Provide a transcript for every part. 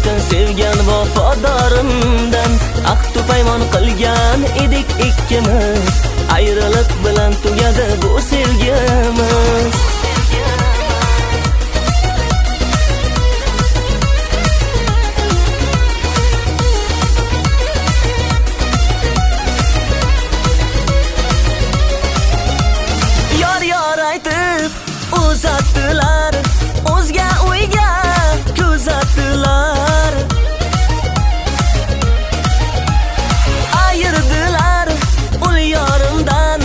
yurakdan sevgan vafodorimdan ahd paymon qilgan edik ikkimiz. Ayriliq bilan tugadi bu sevgimiz. Yor aytib uzatdilar, o'zga uyga kuzatdilar. Ayirdilar ul yorimdan,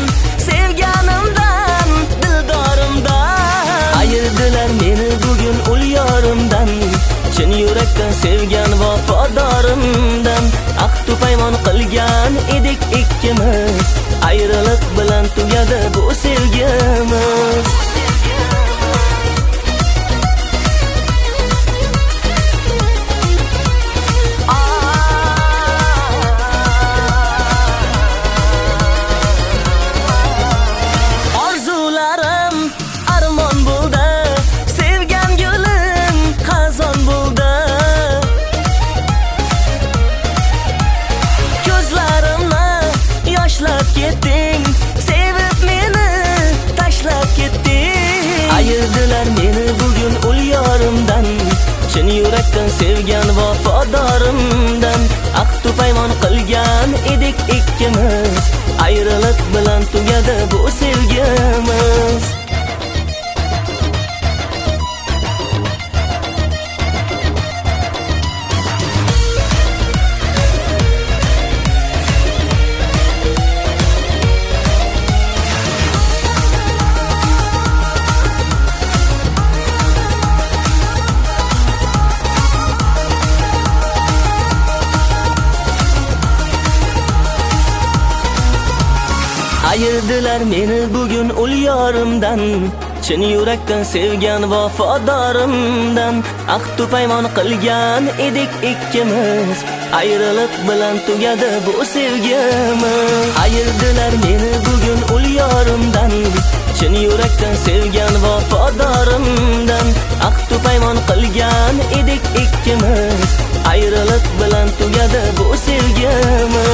sevganimdan, dildorimdan. Ayirdilar meni bugun ul yorimdan, chin yurakdan sevgan vafodorimdan ahd paymon qilgan edik ikkimiz. Ayriliq bilan tugadi bu sevgimiz. Orzularim armon bo'ldi, sevgan gulim xazon bo'ldi. Ko'zlarimni yoshlab ketding, sevib meni tashlab ketding. Ayirdilar meni bugun ul yorimdan, chin yurakdan sevgan vafodorimdan ahd paymon qilgan edik ikkimiz. Ayriliq bilan tugadi bu sevgimiz. Ayirdilar meni bugun ul yorimdan, chin yurakdan sevgan vafodorimdan ahd paymon qilgan edik ikkimiz. Ayriliq bilan tugadi bu sevgimiz. Ayirdilar meni bugun ul yorimdan, chin yurakdan sevgan vafodorimdan ahd paymon qilgan edik ikkimiz. Ayriliq bilan tugadi bu sevgimiz.